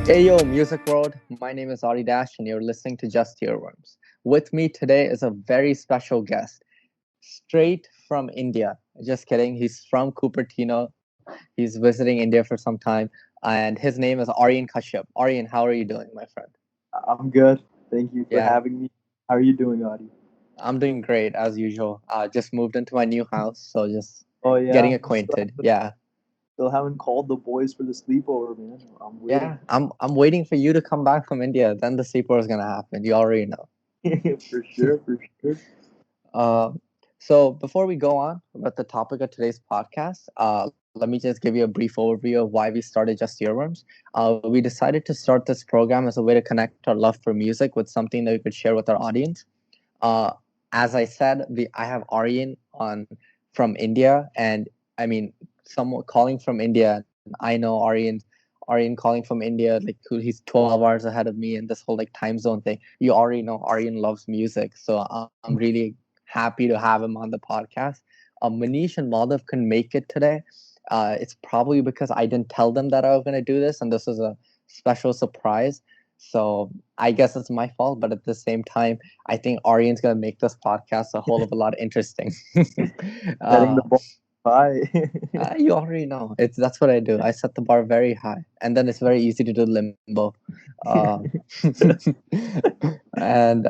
Hey yo, music world. My name is Ari Dash, and you're listening to Just Earworms. With me today is a very special guest, straight from India. Just kidding. He's from Cupertino. He's visiting India for some time, and his name is Aryan Kashyap. Aryan, how are you doing, my friend? I'm good. Thank you for Yeah, having me. How are you doing, Adi? I'm doing great as usual. Just moved into my new house, so just Oh getting yeah, acquainted. Yeah, still haven't called the boys for the sleepover, man. I'm waiting. yeah. I'm waiting for you to come back from India. Then the sleeper is gonna happen. You already know. For sure, for sure. Uh, so before we go on about the topic of today's podcast, let me just give you a brief overview of why we started Just Earworms. We decided to start this program as a way to connect our love for music with something that we could share with our audience. Uh, as I said, I have Aryan on from India, and I mean, someone calling from India. I know Aryan calling from India, like he's 12 hours ahead of me, and this whole like time zone thing. You already know Aryan loves music, so I'm really happy to have him on the podcast. Manish and Madhav couldn't make it today. It's probably because I didn't tell them that I was going to do this, and this is a special surprise. So I guess it's my fault, but at the same time, I think Aryan's gonna make this podcast a whole of a lot interesting. Setting uh, the ball high. you already know it's that's what I do. I set the bar very high, and then it's very easy to do limbo. Um, and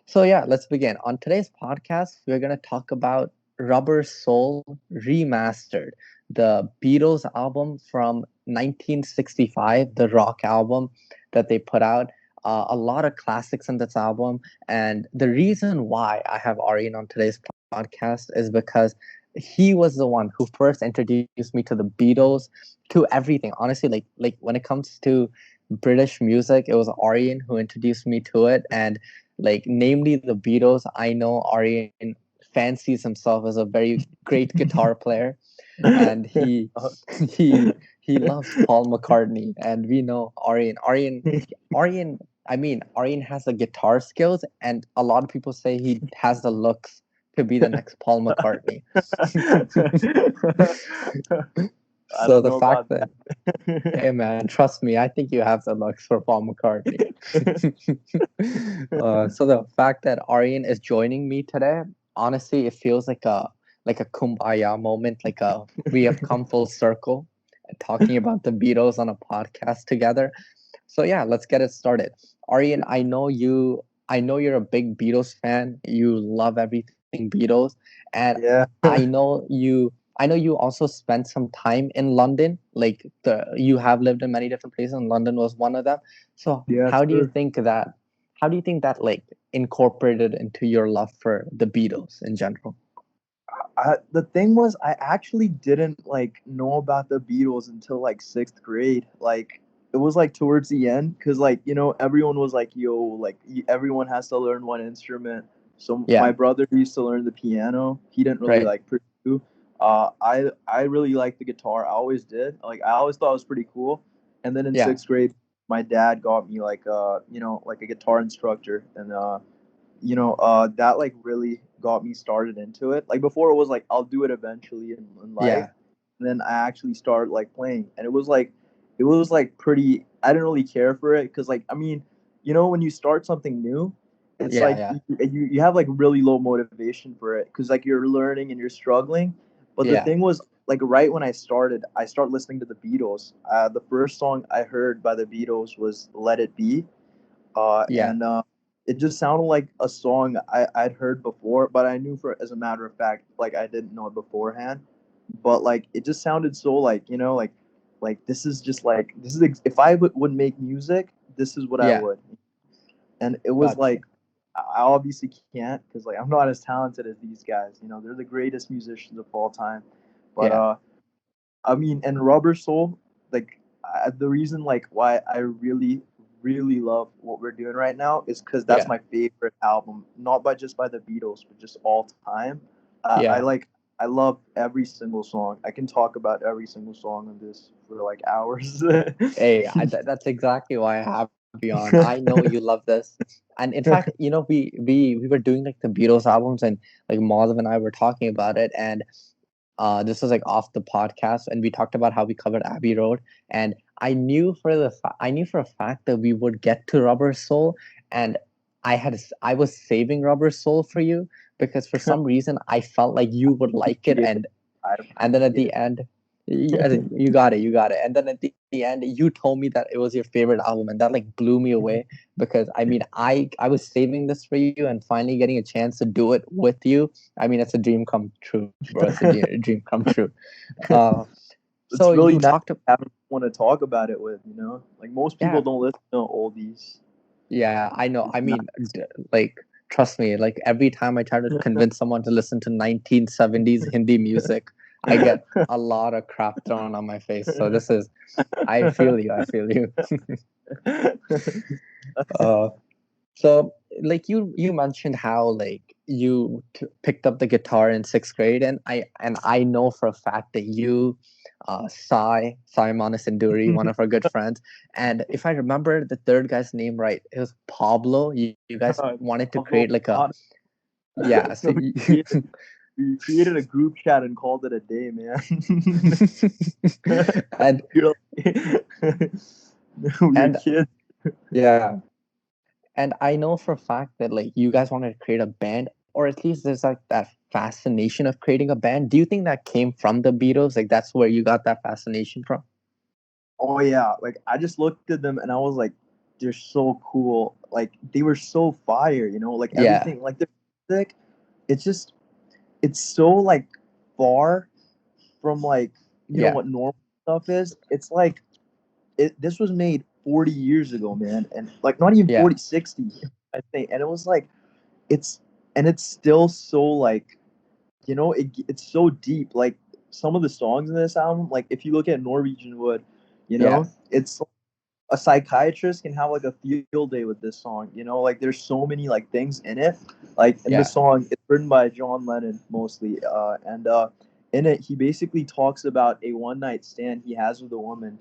so yeah, let's begin. On today's podcast, we're gonna talk about Rubber Soul Remastered, the Beatles album from 1965, the rock album that they put out. A lot of classics in this album, and the reason why I have Aryan on today's podcast is because he was the one who first introduced me to the Beatles, to everything. Honestly, like when it comes to British music, it was Aryan who introduced me to it, and like namely the Beatles. I know Aryan fancies himself as a very great guitar player, and he he he loves Paul McCartney, and we know Aryan. I mean, Aryan has the guitar skills, and a lot of people say he has the looks to be the next Paul McCartney. I So don't the know fact about that, hey man, trust me, I think you have the looks for Paul McCartney. So the fact that Aryan is joining me today, honestly, it feels like a kumbaya moment, like a we have come full circle talking about the Beatles on a podcast together. So yeah, let's get it started. Aryan, I know you're a big Beatles fan. You love everything Beatles, and Yeah, I know you also spent some time in London. Like you have lived in many different places, and London was one of them. So yeah, sure. how do you think that like incorporated into your love for the Beatles in general? The thing was, I actually didn't like know about the Beatles until like sixth grade. Like it was like towards the end, because like everyone was like, "Yo, like everyone has to learn one instrument." So my Yeah, brother used to learn the piano. He didn't really right. like pursue. I really liked the guitar. I always did. Like I always thought it was pretty cool. And then in Yeah, sixth grade, my dad got me like like a guitar instructor, and that like really got me started into it. Like before it was like I'll do it eventually in life. yeah, And then I actually started like playing, and it was like pretty, I didn't really care for it, because like, I mean, when you start something new, it's yeah, like yeah, you have like really low motivation for it, because like you're learning and you're struggling. But the yeah, thing was, like right when I started listening to the Beatles. The first song I heard by the Beatles was Let It Be. yeah, And it just sounded like a song I'd heard before, but I knew, for as a matter of fact, like I didn't know it beforehand. But like it just sounded so like, like this is just like, if I would make music, this is what I yeah. would. And it was Gotcha. like, I obviously can't, because like I'm not as talented as these guys. They're the greatest musicians of all time. But Yeah, I mean, and Rubber Soul, like the reason like why I really, really love what we're doing right now is because that's yeah, my favorite album, not by just by the Beatles, but just all time. I yeah. like, I love every single song. I can talk about every single song on this for like hours. Hey, that's exactly why I have you on. I know you love this, and in fact, we were doing like the Beatles albums, and like Madhav and I were talking about it, and This was like off the podcast, and we talked about how we covered Abbey Road, and I knew for a fact that we would get to Rubber Soul, and I was saving Rubber Soul for you because for some reason I felt like you would like it, Yeah, I and then at appreciate the end, you got it, you got it, and then at the end you told me that it was your favorite album, and that like blew me away because I mean I was saving this for you, and finally getting a chance to do it with you. I mean, it's a dream come true, bro. It's a it. dream come true. Uh, so It's you really nice talked, having someone to talk about it with. Like most yeah, people don't listen to oldies. yeah, I know. It's I not. mean, like, trust me, like every time I try to convince someone to listen to 1970s Hindi music, I get a lot of crap thrown on my face. So this is, I feel you. I feel you. uh, so like you mentioned how like you picked up the guitar in sixth grade, and I know for a fact that you, Simon Sinduri, one of our good friends, and if I remember the third guy's name right, it was Pablo. You guys wanted to create Although, like a, honestly, yeah. So we created a group chat and called it a day, man. and You're we were and kids. yeah, and I know for a fact that like you guys wanted to create a band, or at least there's like that fascination of creating a band. Do you think that came from the Beatles? Like that's where you got that fascination from? Oh yeah, like I just looked at them and I was like, they're so cool. Like they were so fire, like Yeah, everything, like their music. It's just, it's so like far from like yeah, what normal stuff is. It's like this was made 40 years ago, man, and like not even yeah, 40, 60, I think. And it was like it's and it's still so like it's so deep. Like some of the songs in this album, like if you look at Norwegian Wood, yeah, it's a psychiatrist can have like a field day with this song. Like there's so many like things in it. Like in the yeah, song, it's written by John Lennon mostly, and in it he basically talks about a one night stand he has with a woman,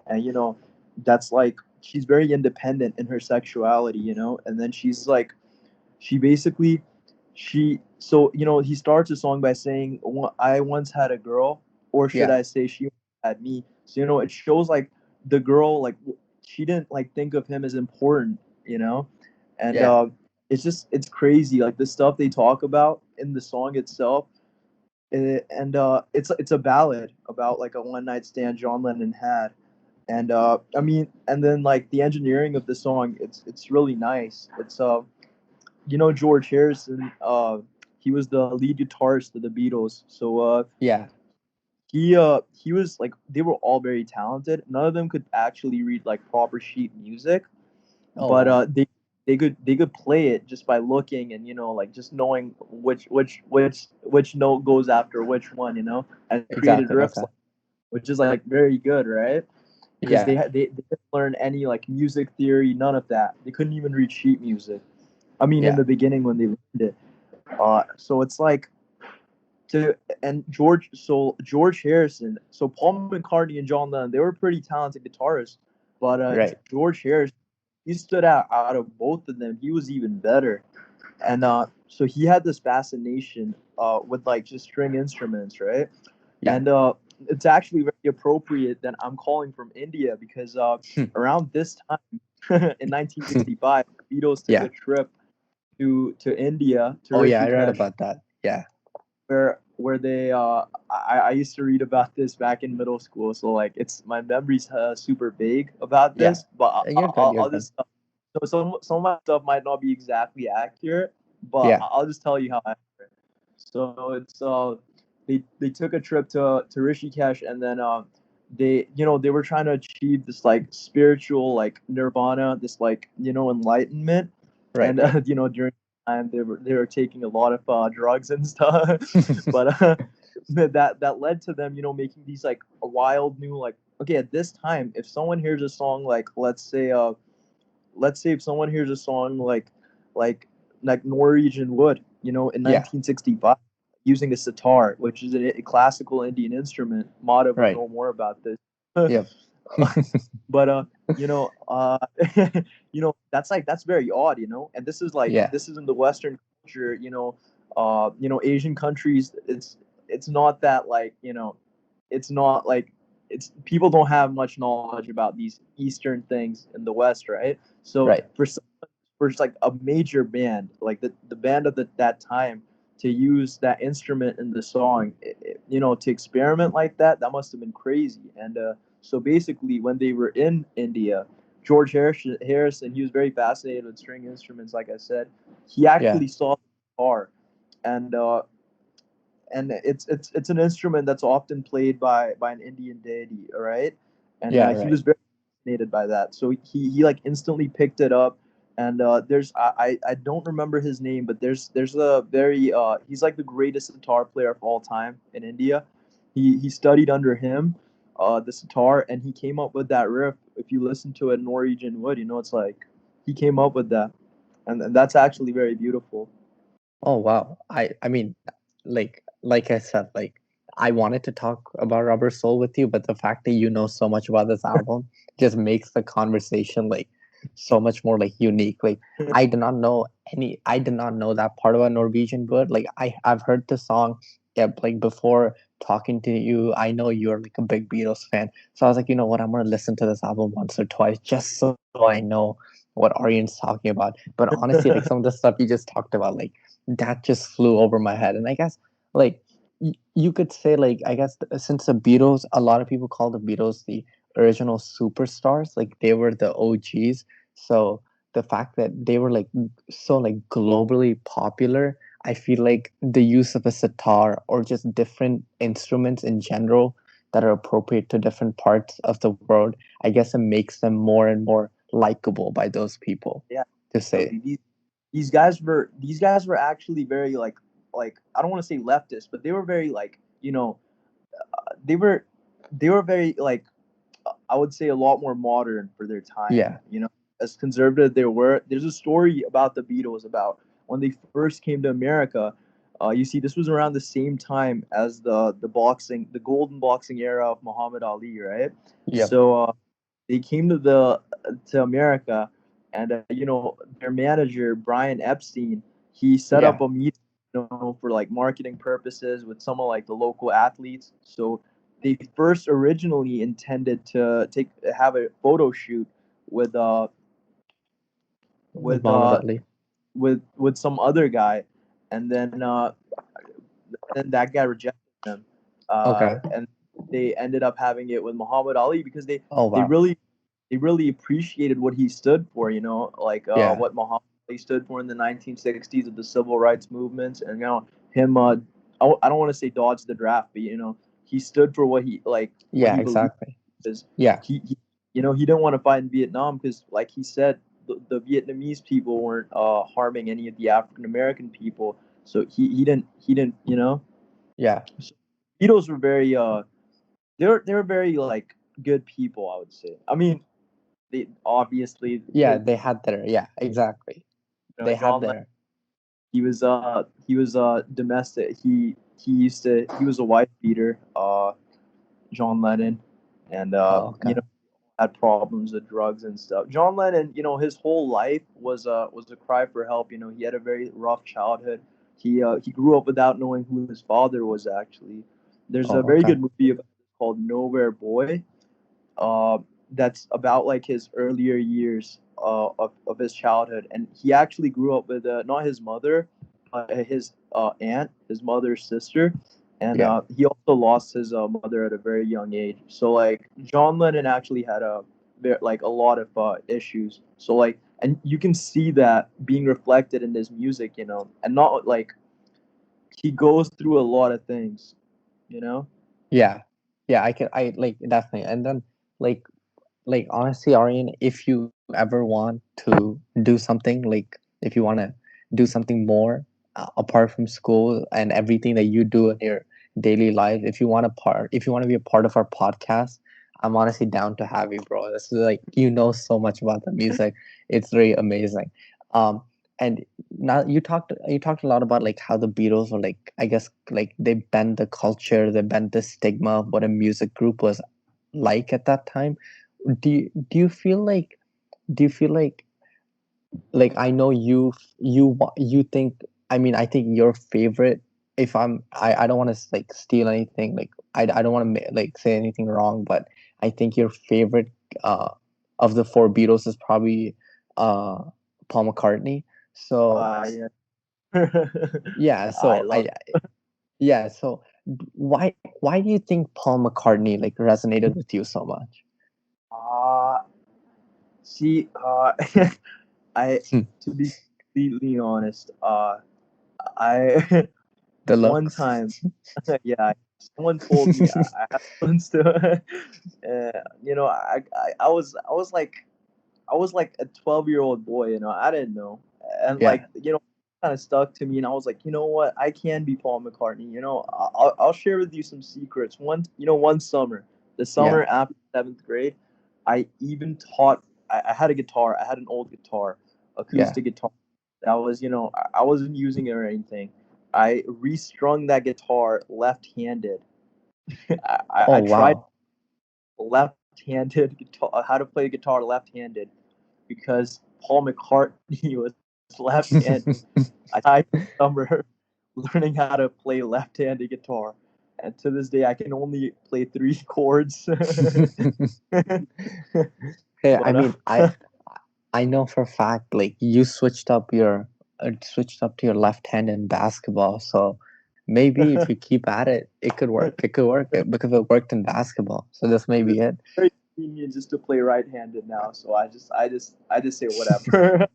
and that's like she's very independent in her sexuality, and then she's like she basically she so he starts a song by saying, I once had a girl, or should yeah, I say she had me. So it shows like the girl, like she didn't like think of him as important, and yeah, it's crazy like the stuff they talk about in the song itself. And it's a ballad about like a one night stand John Lennon had. And I mean, and then like the engineering of the song, it's really nice. It's George Harrison, he was the lead guitarist of the Beatles. So yeah. he was like, they were all very talented. None of them could actually read like proper sheet music, Oh but wow. they could play it just by looking, and like just knowing which note goes after which one, and created Exactly. riffs, Okay. which is like very good, right? Because Yeah, they didn't learn any like music theory, none of that. They couldn't even read sheet music. I mean, in yeah, the beginning when they learned it. So it's like to and George Harrison. So Paul McCartney and John Lennon, they were pretty talented guitarists, but right. George Harrison, he stood out of both of them. He was even better, and so he had this fascination with like just string instruments, right? Yeah. And it's actually very appropriate that I'm calling from India because around this time in 1965, the Beatles took Yeah. a trip to India, to Oh yeah, I read Rishikesh, about that. Yeah. where they I used to read about this back in middle school, so like it's my memories super vague about Yeah. this, but You're good. You're I'll good. just so some of my stuff might not be exactly accurate, but Yeah. I'll just tell you how accurate. So it's they took a trip to Rishikesh, and then they were trying to achieve this like spiritual like nirvana, this like enlightenment, Right. and during the time they were taking a lot of drugs and stuff, but that led to them making these like wild new like, okay, at this time if someone hears a song like, let's say if someone hears a song like like Norwegian Wood, in Yeah. 1965, using a sitar, which is a classical Indian instrument. Madhav would Right. know more about this. Yep. But you know, that's very odd, and this is like Yeah. this is in the Western culture, Asian countries. It's it's not that like, it's not like, it's people don't have much knowledge about these Eastern things in the West, right? So Right. for just like a major band, like the band of that time, to use that instrument in the song, to experiment like that, that must have been crazy. And so basically, when they were in India, George Harrison, he was very fascinated with string instruments. Like I said, he Yeah. actually saw the guitar, and it's an instrument that's often played by an Indian deity, all right? And Yeah. he Right. was very fascinated by that, so he like instantly picked it up. And there's I don't remember his name, but there's a very he's like the greatest sitar player of all time in India. He studied under him, the sitar, and he came up with that riff. If you listen to it, Norwegian Wood, it's like he came up with that, and that's actually very beautiful. Oh wow. I mean, like I said, like I wanted to talk about Rubber Soul with you, but the fact that you know so much about this album just makes the conversation like so much more like unique. Like I did not know that part about Norwegian Wood. Like I've heard the song, yeah, like before talking to you. I know you're like a big Beatles fan. So I was like, you know what, I'm gonna listen to this album once or twice just so I know what Aryan's talking about. But honestly, like some of the stuff you just talked about, like that just flew over my head. And I guess like you could say like I guess since the Beatles, a lot of people call the Beatles the original superstars, like they were the OGs. So the fact that they were like so like globally popular, I feel like the use of a sitar or just different instruments in general that are appropriate to different parts of the world, I guess it makes them more and more likable by those people Yeah, to say. definitely. These guys were actually very like I don't want to say leftist, but they were very like, they were they were very like, I would say a lot more modern for their time. Yeah. As conservative they were. There's a story about the Beatles about when they first came to America. You see, this was around the same time as the golden boxing era of Muhammad Ali, right? Yep. So they came to America, and their manager Brian Epstein, he set up Yeah. a meeting, for like marketing purposes with some of like the local athletes. So they first originally intended to take have a photo shoot with uh With with Muhammad uh Ali. with some other guy, and then that guy rejected them, Okay. and they ended up having it with Muhammad Ali because Oh they wow. really they really appreciated what he stood for. Like Yeah. what Muhammad Ali stood for in the 1960s with the civil rights movements, and him. I don't want to say dodge the draft, but he stood for what Yeah, he believed. exactly. Because Yeah. he didn't want to fight in Vietnam because, like he said, the Vietnamese people weren't harming any of the African American people. So he didn't. Yeah. So Beatles were very they were very like good people, I would say. I mean, they obviously Yeah, they had their yeah, exactly. They had John Lennon, their he was domestic. He was a wife beater, John Lennon, and oh okay. had problems with drugs and stuff. John Lennon, his whole life was a cry for help. He had a very rough childhood. He grew up without knowing who his father was actually. There's a Oh very okay. good movie called Nowhere Boy, uh, that's about like his earlier years of his childhood, and he actually grew up with not his mother, his aunt, his mother's sister, and Yeah. he also lost his mother at a very young age. So like John Lennon actually had like a lot of issues. So like, and you can see that being reflected in his music, and not like he goes through a lot of things, you know. Yeah. Yeah, I like definitely. And then like honestly, Aryan, if you ever want to do something, like if you want to do something more apart from school and everything that you do in your daily life, if you want to be a part of our podcast, I'm honestly down to have you, bro. This is like you know so much about the music. It's very amazing. um and now you talked a lot about like how the Beatles were like, I guess, like they bent the culture, they bent the stigma of what a music group was like at that time. Do you feel like, do you feel like I know you think, I mean, I think your favorite if I don't want to like steal anything, like I don't want to like say anything wrong, but I think your favorite uh of the four Beatles is probably uh Paul McCartney. So Yeah. yeah, I so love. yeah, so why do you think Paul McCartney like resonated with you so much? Uh see, I Hmm, to be completely honest, I the one looks. time, yeah, someone told me I have plans to, I was like a 12-year-old boy, I didn't know, and Yeah, like kind of stuck to me, and I was like, you know what, I can be Paul McCartney, I'll share with you some secrets. One summer, the yeah, summer after seventh grade, I even taught. I had a guitar. I had an old guitar, yeah. acoustic guitar. That was, I wasn't using it or anything. I restrung that guitar left-handed. I Oh tried wow. left-handed guitar, how to play guitar left-handed because Paul McCartney was left-handed. I tried summer learning how to play left-handed guitar, and to this day I can only play three chords. Hey, I but mean, I know for a fact like you switched up to your left hand in basketball, so maybe if you keep at it, it could work. It could work because it worked in basketball. So this may be it. very convenient just to play right-handed now, so I just say whatever.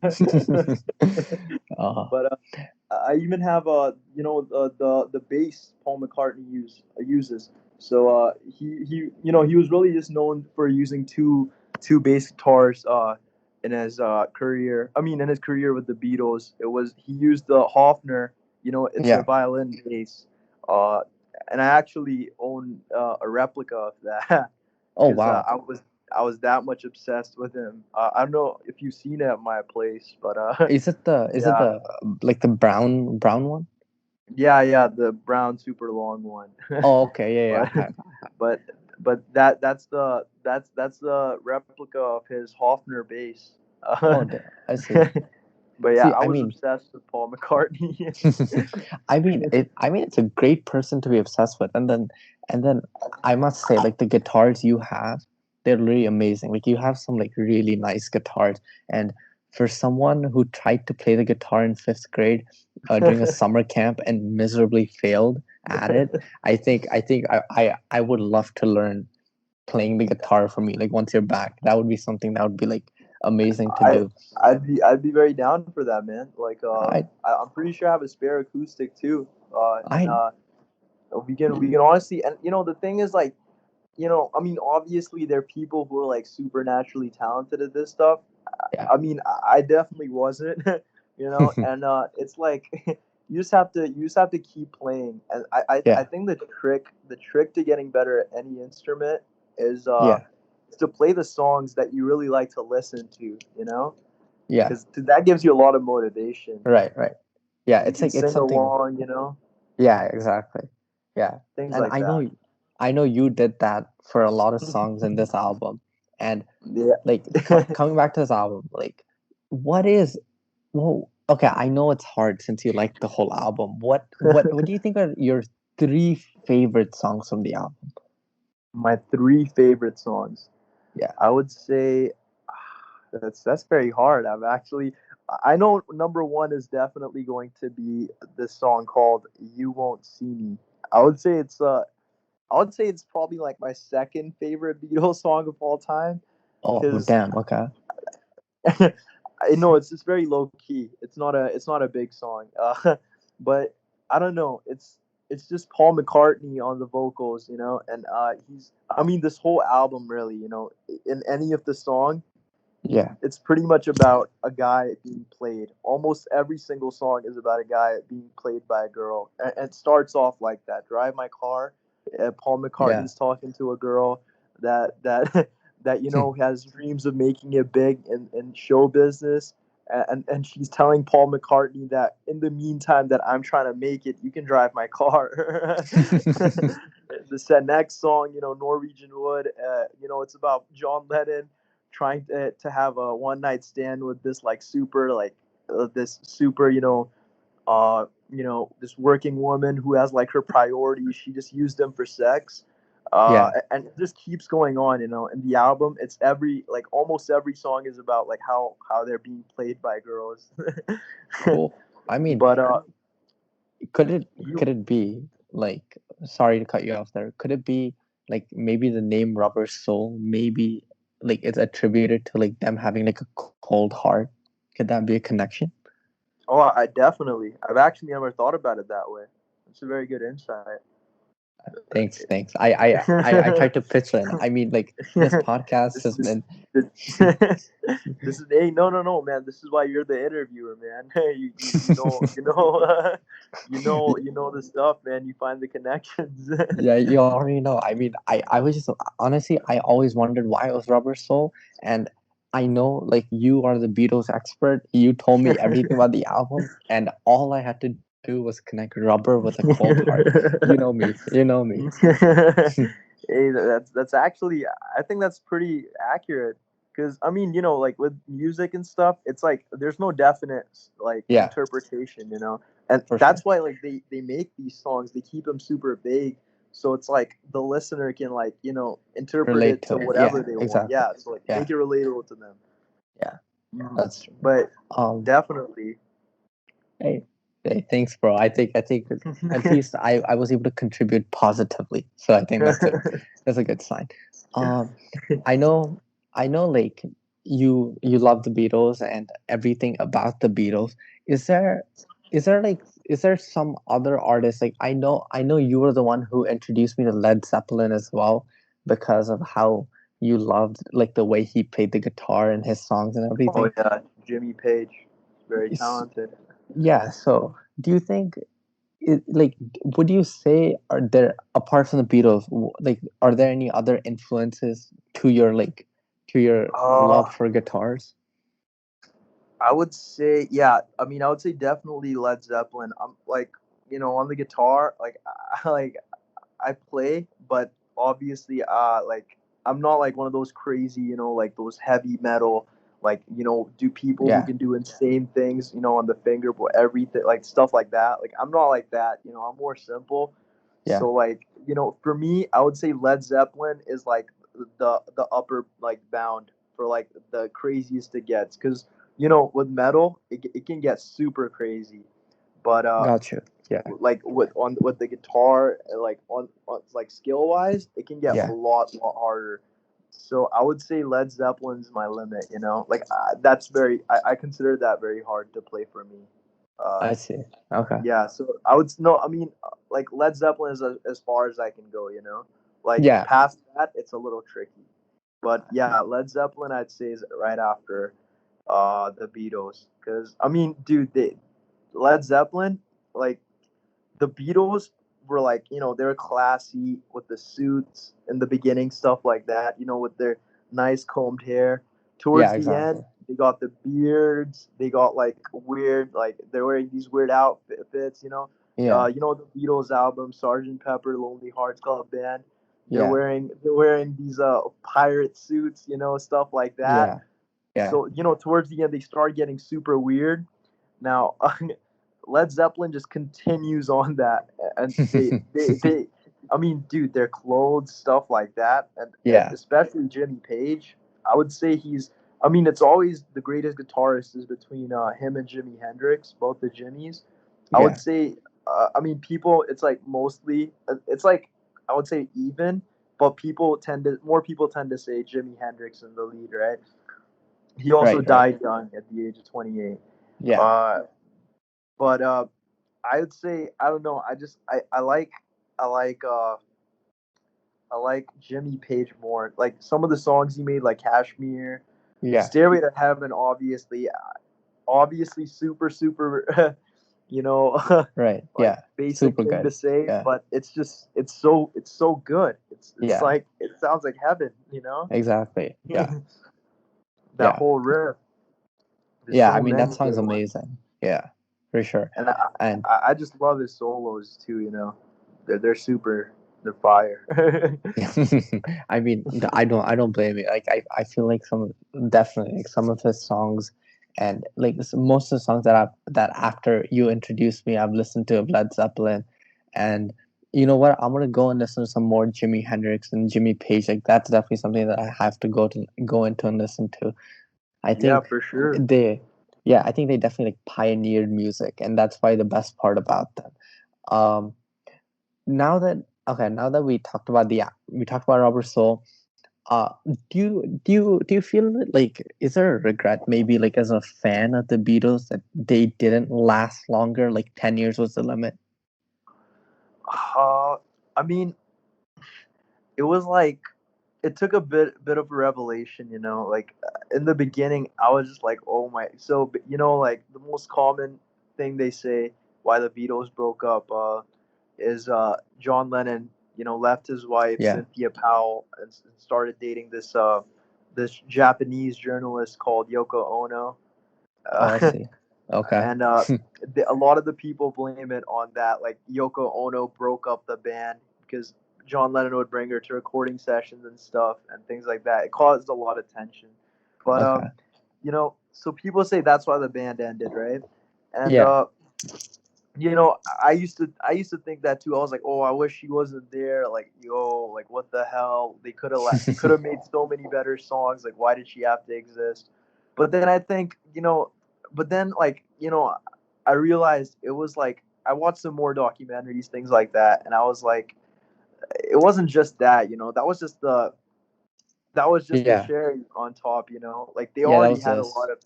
uh, But I even have the bass Paul McCartney uses. So he was really just known for using two bass guitars in his career. I mean, in his career with the Beatles, he used the Hofner. It's a yeah. violin bass. Uh, and I actually own a replica of that Oh because wow. I was that much obsessed with him. I don't know if you've seen it at my place, but Is it yeah. the like the brown one? Yeah, the brown super long one. Oh okay, yeah, yeah. but but that's the replica of his Hofner bass. Oh, I see. But yeah, See, I I was mean, obsessed with Paul McCartney. I mean it's a great person to be obsessed with, and then I must say like the guitars you have, they're really amazing. Like you have some like really nice guitars, and for someone who tried to play the guitar in fifth grade during a summer camp and miserably failed at it, I think I would love to learn playing the guitar for me. Like once you're back, that would be something that would be like amazing to I do. I'd be very down for that, man. Like I I'm pretty sure I have a spare acoustic too. And I we can honestly, and the thing is, like, I mean, obviously there are people who are like supernaturally talented at this stuff. yeah. I mean, I definitely wasn't, and it's like you just have to keep playing, and I Yeah. think the trick to getting better at any instrument is Yeah. is to play the songs that you really like to listen to, Yeah. because that gives you a lot of motivation. Right, right. Yeah, You it's can like it's sing something. along, Yeah, exactly. Yeah. things And like that. I know you did that for a lot of songs in this album. And Yeah. like coming back to this album, like what is well, okay, I know it's hard since you like the whole album. What do you think are your three favorite songs from the album? My three favorite songs. Yeah. I would say that's very hard. I know number one is definitely going to be this song called "You Won't See Me." I would say it's probably like my second favorite Beatles song of all time Oh, because damn. Okay. I know it's just very low key. It's not a big song, but I don't know. It's just Paul McCartney on the vocals, and he's. I mean, this whole album really, in any of the song, Yeah. it's pretty much about a guy being played. Almost every single song is about a guy being played by a girl, and it starts off like that. Drive my car. Paul Yeah. McCartney's talking to a girl that that has dreams of making it big in show business, and she's telling Paul McCartney that in the meantime that I'm trying to make it, you can drive my car. The next song, Norwegian Wood, it's about John Lennon trying to have a one night stand with this like super like this super this working woman who has like her priorities. She just used them for sex. Yeah. And it just keeps going on, in the album. It's almost every song is about like how they're being played by girls. Cool. I mean, But could it you could it be like, sorry to cut you off there. Could it be like maybe the name Rubber Soul, maybe like it's attributed to like them having like a cold heart? Could that be a connection? Oh, I definitely. I've actually never thought about it that way. It's a very good insight. Thanks, thanks. I tried to pitch in. I mean, like this podcast this has is been. this, this is hey no man. This is why you're the interviewer, man. You know the stuff, man. You find the connections. Yeah, you already know. I mean, I was just honestly, I always wondered why it was Rubber Soul, and I know like you are the Beatles expert. You told me everything about the album, and all I had to do was connect rubber with a cold heart. You know me. You know me. Hey, that's actually, I think that's pretty accurate. Because I mean, like with music and stuff, it's like there's no definite like Yeah, interpretation, and for that's sure. why like they make these songs, they keep them super vague, so it's like the listener can like interpret Relate it to to it. whatever Yeah, they want. exactly. Yeah, so like Yeah, make it relatable to them. yeah, Mhm. that's true. But Um, definitely. hey, hey, thanks, bro. I think at least I was able to contribute positively. So I think that's a good sign. Um, I know I know like you love the Beatles and everything about the Beatles. Is there is there some other artist, like I know you were the one who introduced me to Led Zeppelin as well, because of how you loved like the way he played the guitar and his songs and Oh everything. yeah, Jimmy Page, very Is- talented. yeah, so do you think like would you say, are there, apart from the Beatles, like are there any other influences to your Uh, love for guitars? I would say, yeah. I mean, I would say definitely Led Zeppelin. I'm like, on the guitar, like, I play, but obviously, like, I'm not like one of those crazy, like those heavy metal, like, do people who Yeah, can do insane things, on the fingerboard, everything, like stuff like that. Like, I'm not like that. I'm more simple. yeah, So, like, for me, I would say Led Zeppelin is like the upper like bound for like the craziest it gets, because with metal, it can get super crazy, but got you. Yeah, like with the guitar, like on like skill wise, it can get a yeah, lot harder. So I would say Led Zeppelin's my limit. Like that's I consider that very hard to play for me. I see. Okay. Yeah, so I would no, I mean, like Led Zeppelin is as far as I can go. Like Yeah, past that, it's a little tricky. But yeah, Led Zeppelin I'd say is right after the Beatles, because I mean, dude, Led Zeppelin, like the Beatles were like, they were classy with the suits in the beginning, stuff like that, with their nice combed hair. Towards yeah, the end, exactly. they got the beards, they got like weird, like they're wearing these weird outfits. Yeah, The Beatles album, Sergeant Pepper, Lonely Hearts Club Band. yeah, They're wearing these pirate suits, stuff like that. yeah, yeah, So, towards the end, they started getting super weird. Now, Led Zeppelin just continues on that, and I mean, dude, their clothes, stuff like that, and yeah, especially Jimmy Page. I would say I mean, it's always the greatest guitarist is between him and Jimi Hendrix, both the Jimmys. I would yeah. say, I mean, people, it's like mostly, it's like, I would say even, but more people tend to say Jimi Hendrix in the lead, right? He also Right, right. died young at the age of 28. Yeah, Uh, but I would say I don't know. I like I like Jimmy Page more. Like some of the songs he made, like Kashmir, yeah. Stairway to Heaven, obviously super, you know, Right. like Yeah. basic Super thing to good. say, Yeah. but it's so good. It's Yeah. like it sounds like heaven, Exactly. Yeah. that Yeah. whole riff. There's Yeah. I so mean, many that sounds good ones. amazing. Yeah, for sure. And And I just love his solos too. They're super. They're fire. I mean, I don't blame you. Like I feel like definitely like some of his songs and like most of the songs that after you introduced me, I've listened to Led Zeppelin, and you know what? I'm gonna go and listen to some more Jimi Hendrix and Jimmy Page. Like that's definitely something that I have to go into and listen to. I think Yeah, for sure. they, yeah, I think they definitely like pioneered music, and that's probably the best part about them. Um, now that now that we talked about Robert Soul, do you feel like is there a regret maybe like as a fan of the Beatles that they didn't last longer? Like 10 years was the limit. Uh, I mean, it was like it took a bit of a revelation, you know. Like in the beginning, I was just like, oh my. So you know, like the most common thing they say why the Beatles broke up is John Lennon, you know, left his wife Yeah. Cynthia Powell and started dating this Japanese journalist called Yoko Ono, Oh, I uh, see. Okay. and a lot of the people blame it on that. Like Yoko Ono broke up the band because John Lennon would bring her to recording sessions and stuff and things like that. It caused a lot of tension, but Okay. you know, so people say that's why the band ended, right? And Yeah. you know, I used to think that too. I was like, oh, I wish she wasn't there. Like, yo, like what the hell? They could have made so many better songs. Like, why did she have to exist? But then I think, you know, but then like, you know, I realized it was like I watched some more documentaries, things like that, and I was like, it wasn't just that, you know, that was just the Yeah. cherry on top, you know. Like they Yeah, that already was had a this. lot of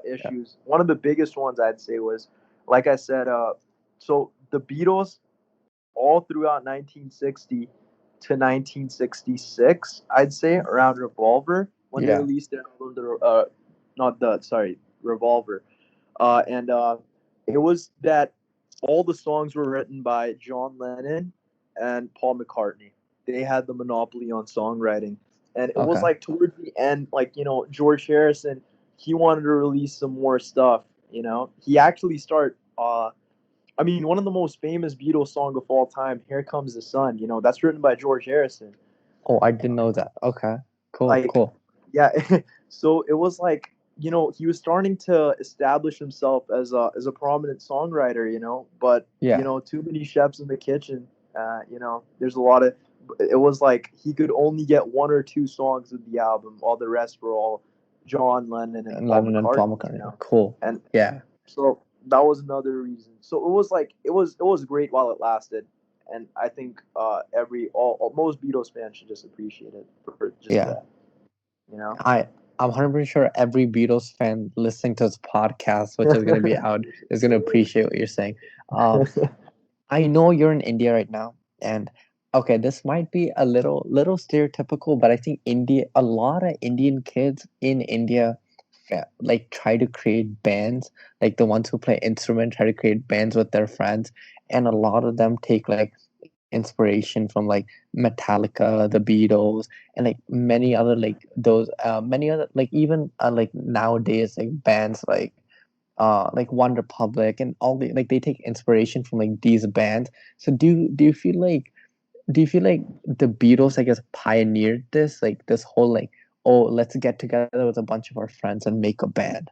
Yeah. issues. One of the biggest ones I'd say was, like I said, so the Beatles all throughout 1960 to 1966, I'd say around Revolver when they Yeah. released their album, not the sorry Revolver, and it was that all the songs were written by John Lennon and Paul McCartney. They had the monopoly on songwriting, and it was Okay. like towards the end, like you know, George Harrison, he wanted to release some more stuff. You know, he actually started. I mean, one of the most famous Beatles song of all time, "Here Comes the Sun." You know, that's written by George Harrison. Oh, I didn't know that. Okay. Cool. Like, Cool. yeah, so it was like you know he was starting to establish himself as a prominent songwriter, you know, but you Yeah. know too many chefs in the kitchen. You know, there's a lot of. It was like he could only get one or two songs of the album, all the rest were all John Lennon and And Paul Lennon and Paul McCartney. You McCartney. know, Cool. and Yeah. so that was another reason. So it was like it was great while it lasted, and I think most Beatles fans should just appreciate it for just Yeah. that. You know. I'm 100% sure every Beatles fan listening to this podcast, which is going to be out, is going to appreciate what you're saying. Um, I know you're in India right now, and okay, this might be a little stereotypical, but I think a lot of Indian kids in India, like try to create bands, like the ones who play instrument try to create bands with their friends, and a lot of them take like inspiration from like Metallica, the Beatles, and like many other like even like nowadays like bands like One Republic and all the like they take inspiration from like these bands. So do you feel like the Beatles I guess pioneered this like this whole like, oh, let's get together with a bunch of our friends and make a band?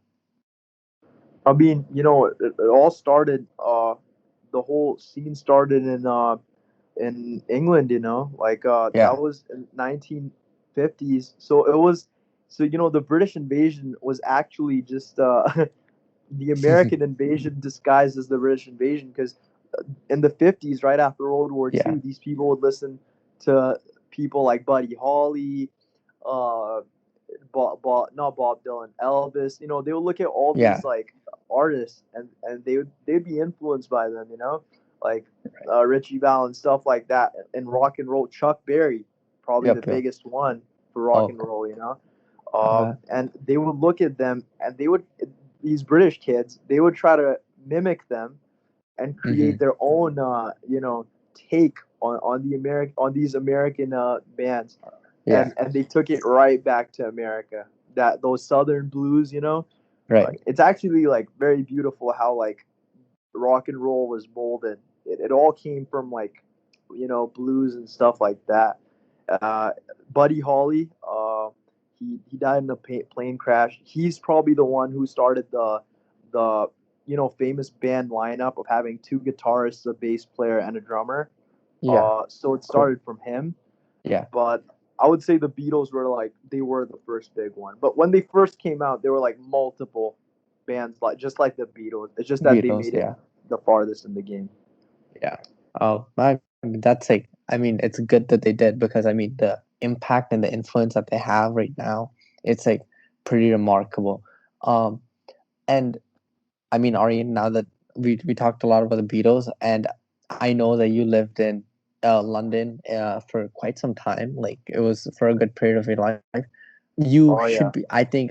I mean, you know, it all started. The whole scene started in England. You know, like Yeah. that was in 1950s. So it was, so you know, the British invasion was actually just the American invasion disguised as the British invasion. Because in the 50s, right after World War Yeah. II, these people would listen to people like Buddy Holly, uh, not Bob Dylan, Elvis. You know, they would look at all Yeah. these like artists, and they'd be influenced by them. You know, like Right. Richie Valens, stuff like that, and rock and roll. Chuck Berry, probably the Yep. Yep. biggest one for rock Oh, and cool. roll. You know, Okay. and they would look at them, and these British kids, they would try to mimic them and Mm-hmm. create their own, you know, take on these American bands, Yeah. and they took it right back to America. That those Southern blues, you know, Right. like it's actually like very beautiful how like rock and roll was molded. It all came from like, you know, blues and stuff like that. Uh, Buddy Holly, he died in a plane crash. He's probably the one who started the famous band lineup of having two guitarists, a bass player, and a drummer. Yeah. So it Cool. started from him. Yeah. But I would say the Beatles were like they were the first big one. But when they first came out, there were like multiple bands like just like the Beatles. It's just that they Beatles. made it Yeah. the farthest in the game. Yeah. Oh, that's like, I mean, it's good that they did because I mean, the impact and the influence that they have right now, it's like pretty remarkable. Um, and I mean, Aryan, now that we talked a lot about the Beatles, and I know that you lived in London for quite some time, like it was for a good period of your life. You Oh should yeah. be. I think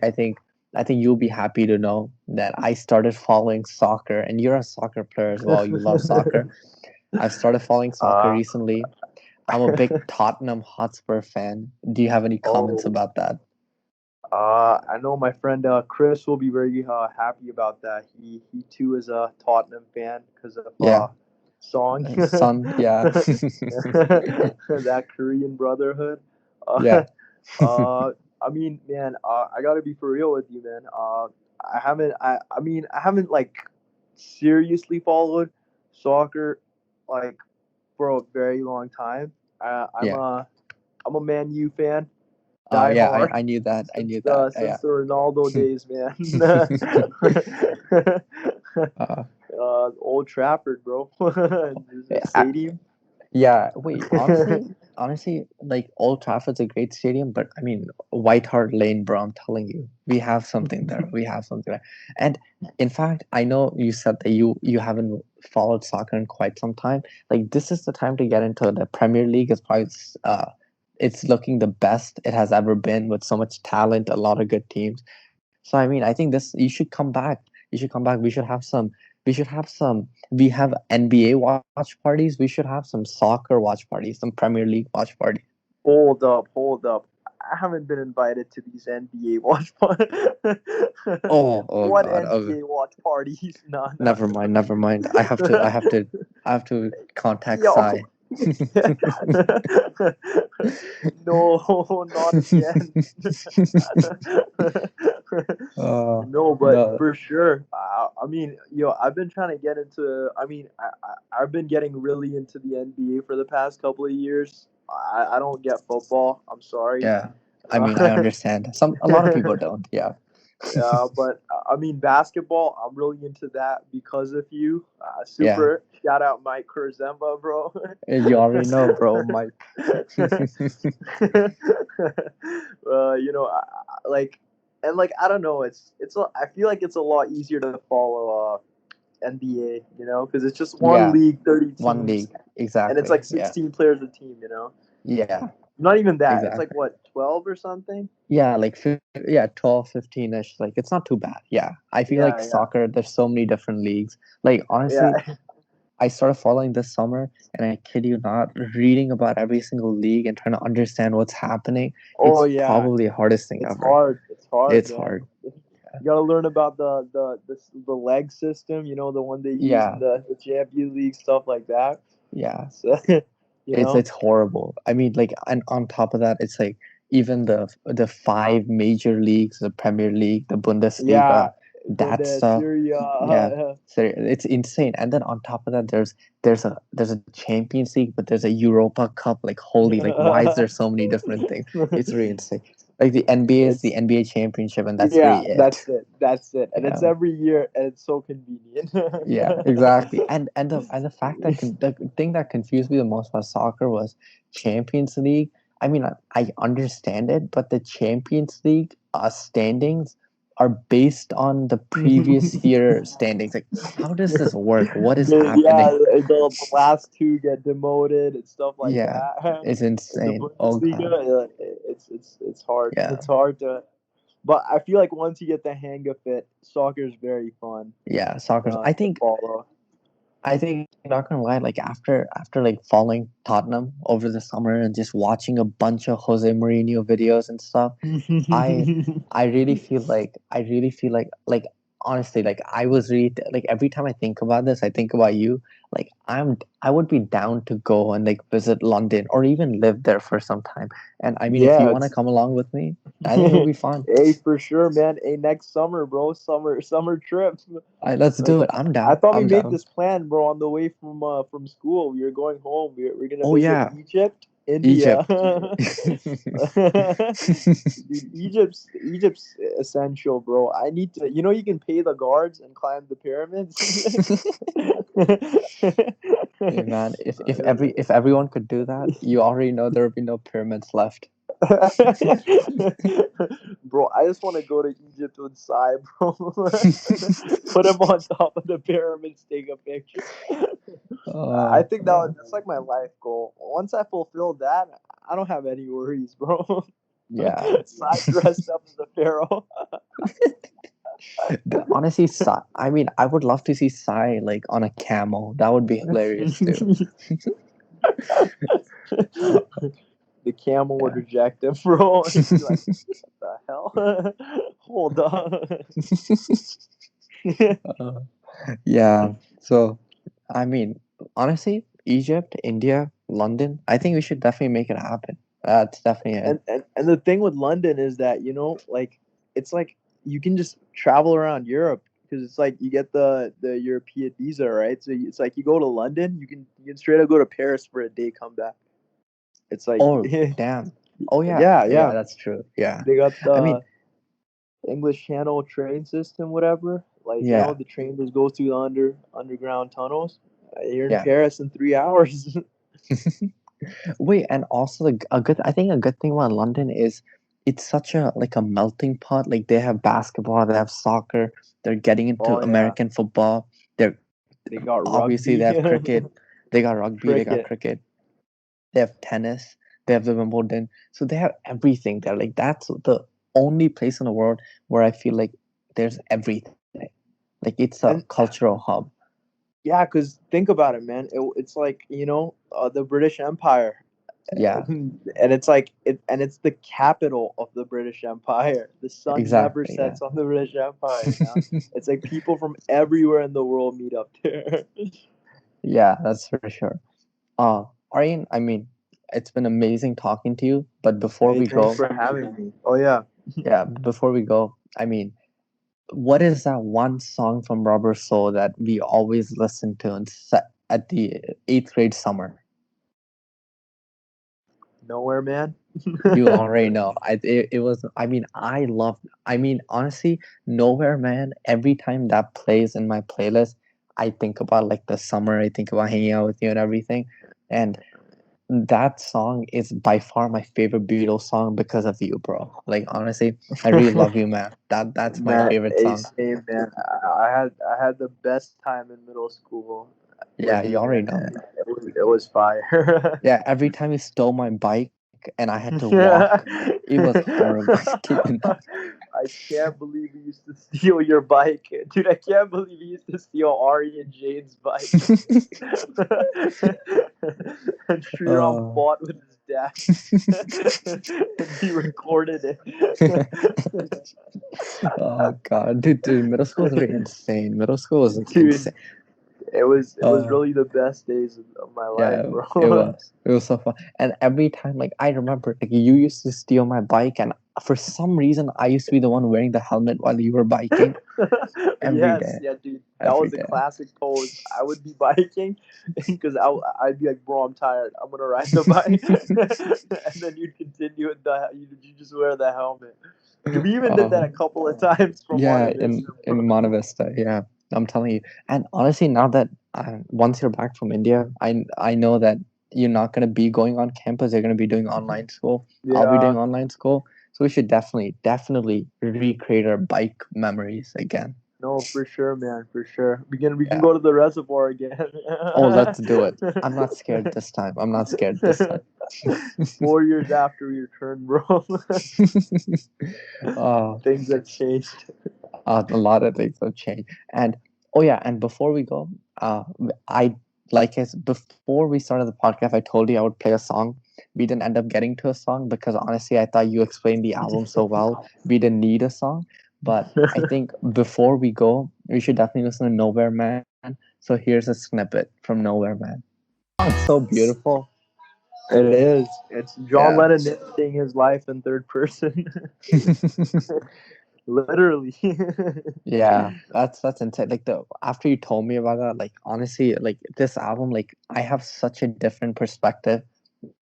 you'll be happy to know that I started following soccer, and you're a soccer player as well. You love soccer. I've started following soccer uh, recently. I'm a big Tottenham Hotspur fan. Do you have any comments oh, about that? I know my friend Chris will be very happy about that. He too is a Tottenham fan because of Yeah, song son. Yeah, that Korean brotherhood. Uh, yeah, I mean, man, I gotta be for real with you, man. I haven't like seriously followed soccer like for a very long time. yeah. I'm a Man U fan, die Yeah. hard I knew that. I since knew that. since the Ronaldo Yeah. days, man. uh, Old Trafford, bro. There's a yeah. stadium. Yeah, wait, honestly, like Old Trafford's a great stadium, but I mean, White Hart Lane, bro, I'm telling you, we have something there. We have something there. And in fact, I know you said that you haven't followed soccer in quite some time. Like this is the time to get into the Premier League. It's looking the best it has ever been with so much talent, a lot of good teams. So I mean, I think this you should come back. You should come back. We should have some. We should have some. We have NBA watch parties. We should have some soccer watch parties, some Premier League watch parties. Hold up, hold up. I haven't been invited to these NBA watch parties. Oh What God. Oh, NBA watch parties? No, no, never mind. Never mind. no. I have to contact Yo. Sai. No, not again. uh, No, but no. for sure. I mean, I've been trying to get into. I mean, I've been getting really into the NBA for the past couple of years. I don't get football. I'm sorry. Yeah. I mean, I Uh, understand. A lot of people don't. Yeah. but I mean, basketball. I'm really into that because of you. Yeah. Super. Shout out Mike Kurzemba, bro. You already know, bro, Mike. Like and like I don't know. I feel like it's a lot easier to follow NBA. Because it's just one Yeah. league, 30 One teams, league. and it's Exactly. like Yeah. 16 players a team. Yeah. Not even that. It's like Exactly. what 12 or something. Yeah, like 12, 15-ish. Like it's not too bad. Yeah. I feel like Yeah, yeah, soccer, there's so many different leagues. Like honestly, yeah. I started following this summer and I kid you not, reading about every single league and trying to understand what's happening. Oh It's yeah. probably the hardest thing It's ever. hard. It's hard, It's man. hard. You gotta learn about the leg system. The one they use in Yeah. the Champions League, stuff like that. Yeah. So, you know. It's horrible. I mean, like, and on top of that, it's like even the five major leagues, the Premier League, the Yeah, Bundesliga, that stuff. Yeah, Bundesliga. so it's insane. And then on top of that, there's a Champions League, but there's a Europa Cup. Like, holy, like, why is there so many different things? It's really insane. Like the NBA is the It's NBA championship, and that's yeah, really it. that's it. That's it. And it's Yeah. every year, and it's so convenient. Yeah, exactly. And the fact that the thing that confused me the most about soccer was Champions League. I mean, I understand it, but the Champions League standings are based on the previous year standings. Like, how does this work? What is Yeah, happening? the last two get demoted and stuff like Yeah, that. it's In the insane. Oh God. Bundesliga, it's hard. Yeah, It's hard to, but I feel like once you get the hang of it, soccer is very fun yeah. Soccer's. to follow. I think not gonna lie, like after like following Tottenham over the summer and just watching a bunch of Jose Mourinho videos and stuff, I I really feel like honestly, like I was really like every time I think about this, I think about you. Like I would be down to go and like visit London or even live there for some time. And I mean, if you Yeah, want to it's come along with me, I think it'll be fun. hey, for sure, man. Hey, next summer, bro. Summer trip. Let's Like do it. I'm I down. thought we I'm made down. this plan, bro, on the way from school. We were going home. We're gonna Oh visit yeah, Egypt, India. Egypt. Dude, Egypt's essential, bro. I need to. You know, you can pay the guards and climb the pyramids. Hey man, if everyone could do that, you already know there would be no pyramids left. Bro, I just want to go to Egypt with Sai, bro. Put him on top of the pyramids, take a picture. I Oh, think that's like my life goal. Once I fulfill that, I don't have any worries, bro. yeah. Sai dressed up as a pharaoh. Honestly, I mean, I would love to see Sai like on a camel. That would be hilarious too. Uh, The camel would yeah. reject him, bro. He'd be like, "The hell? Hold on." Uh, yeah. So, I mean, honestly, Egypt, India, London. I think we should definitely make it happen. That's definitely it. And the thing with London is that like it's like you can just travel around Europe because it's like you get the European visa, right? So it's like you go to London, you can straight up go to Paris for a day, come back. It's like Oh, damn. Oh yeah. yeah, Yeah, yeah. that's true. Yeah. They got I mean, the English Channel train system, whatever. Like yeah. the train just goes through the underground tunnels. You're in Yeah. Paris in 3 hours. Wait, and also I think a good thing about London is it's such a like a melting pot. Like they have basketball, they have soccer, they're getting into Oh yeah, American football. They're they got obviously they rugby, have cricket, they got rugby, they got cricket. cricket, they have tennis, they have the Wimbledon. So they have everything there. Like that's the only place in the world where I feel like there's everything. Like it's a And cultural hub. yeah, because think about it, man. It's like the British Empire, Yeah, and it's like and it's the capital of the British Empire. The sun never exactly. Yeah. sets on the British Empire. It's like people from everywhere in the world meet up there. Yeah, that's for sure. Aryan, I mean, it's been amazing talking to you, but before Hey, we thanks go, for having me. Oh yeah. yeah, before we go, I mean, what is that one song from Rubber Soul that we always listen to at the eighth grade summer? Nowhere, man. You already know. It was. I mean, I love. I mean, honestly, Nowhere Man. Every time that plays in my playlist, I think about like the summer. I think about hanging out with you and everything, and that song is by far my favorite Beatles song because of you, bro. Like honestly, I really love you, man. That's my Man, favorite hey, song. same man. I had the best time in middle school Yeah, with you you, already man. know. It was fire. Yeah, every time you stole my bike and I had to walk, I it was horrible. I kid you not. can't believe you used to steal your bike, dude. I can't believe you used to steal Ari and Jane's bike. And Sriram uh, fought with his dad, and he recorded it. oh god, dude, middle school was really insane. Middle school was like Dude, insane. it was Uh, really the best days of my life, yeah, it bro. was. It was so fun. And every time, like I remember, like you used to steal my bike, and for some reason, I used to be the one wearing the helmet while you were biking every Yes, day, yeah, dude, that every was a day. classic pose. I would be biking because I'd be like, bro, I'm tired. I'm gonna ride the bike, and then you'd continue with you just wear the helmet. We even did that a Um, couple of times from yeah, Monte Vista, in bro. Monte Vista, yeah. I'm telling you. And honestly, now that once you're back from India, I know that you're not gonna be going on campus. You're gonna be doing online school. I'll be doing Yeah, online school. So we should definitely recreate our bike memories again. no, for sure, man, for sure. We can Yeah. go to the reservoir again. Oh, let's do it. I'm not scared this time. I'm not scared this time. 4 years after we returned, bro. uh, Things have changed. a lot of things have changed. And oh yeah, and before we go, I before we started the podcast, I told you I would play a song. We didn't end up getting to a song because honestly, I thought you explained the album so well. We didn't need a song. But I think before we go, we should definitely listen to Nowhere Man. So here's a snippet from Nowhere Man. It's so beautiful. It is. It's John Yeah. Lennon narrating his life in third person. Literally. Yeah, that's insane. Like the after you told me about that, like honestly, like this album, like I have such a different perspective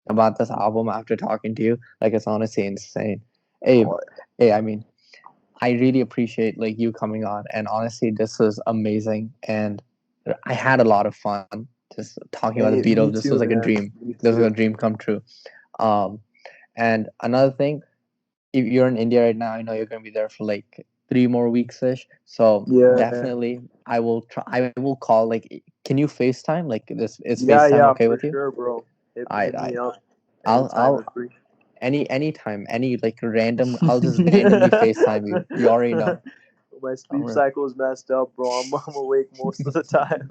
about this album after talking to you. Like it's honestly insane. Hey, Oh, hey, I mean, I really appreciate like you coming on, and honestly, this was amazing, and I had a lot of fun just talking about the hey, Beatles. me This was too, like a man. dream. Me This was a too. dream come true. Um, and another thing, if you're in India right now, I know you're gonna be there for like 3 more weeks ish. So Yeah. definitely, I will try. I will call. Like, can you FaceTime? Like, this is Yeah, FaceTime yeah, okay for with you? sure, bro. Hit I me up anytime I'll you're free. anytime, any like random. I'll just randomly FaceTime you. You already know. My sleep Alright. cycle is messed up, bro. I'm awake most of the time.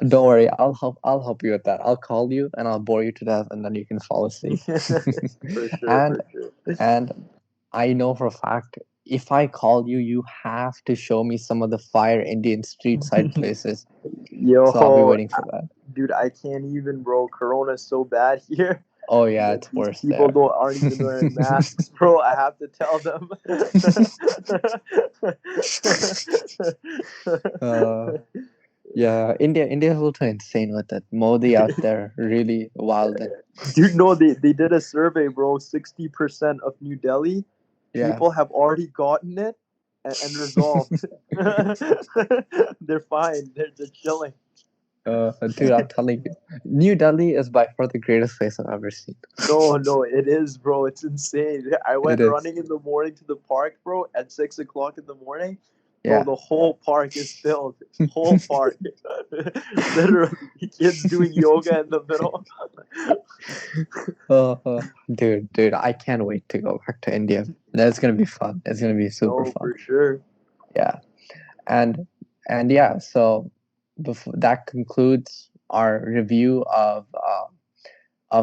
Don't worry. I'll help you with that. I'll call you and I'll bore you to death, and then you can fall asleep. For sure, and for sure. and I know for a fact, if I call you, you have to show me some of the fire Indian street side places. So I'll be Yo, waiting for that. dude, I can't even, bro. Corona's so bad here Oh yeah, that it's these worse people there. don't aren't even wearing masks, bro. I have to tell them. uh, yeah, India is also insane with it. Modi out there really wild. Dude, no, they did a survey, bro. 60% of New Delhi Yeah. people have already gotten it and resolved. They're fine. They're chilling. Dude, I'm telling you, New Delhi is by far the greatest place I've ever seen. No, no, it is, bro. It's insane. I It went is. running in the morning to the park, bro, at 6 o'clock in the morning. Bro, Yeah. the whole park is filled. Whole park. Literally, kids doing yoga in the middle. Dude, I can't wait to go back to India. That's gonna be fun. It's gonna be super No, fun. for sure. Yeah, and yeah. So, before that concludes our review of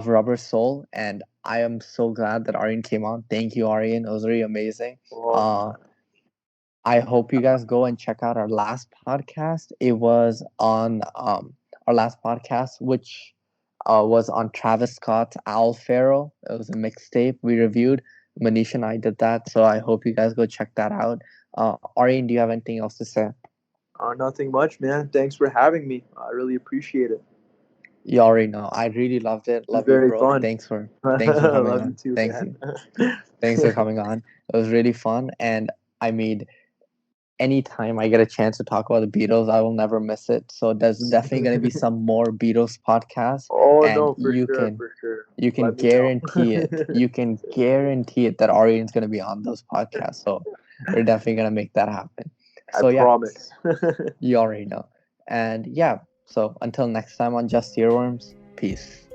Rubber Soul, and I am so glad that Aryan came on. Thank you, Aryan. It was really amazing. Well, Uh, I hope you guys go and check out our last podcast. It was on our last podcast, which was on Travis Scott's Owl Pharaoh. It was a mixtape we reviewed. Manish and I did that, so I hope you guys go check that out. Aryan, do you have anything else to say? nothing much, man. Thanks for having me. I really appreciate it. You already know. I really loved it. It was Love you, very bro. fun. Thanks for coming Love you on. too, man. Thanks for coming on. It was really fun, and I mean, anytime I get a chance to talk about the Beatles, I will never miss it. So there's definitely going to be some more Beatles podcasts, Oh and no, for sure, for sure. you can Let me know. guarantee it. You can guarantee it that Arian's going to be on those podcasts. So we're definitely going to make that happen. I So yeah, promise. you already know. And yeah, so until next time on Just Earworms, peace.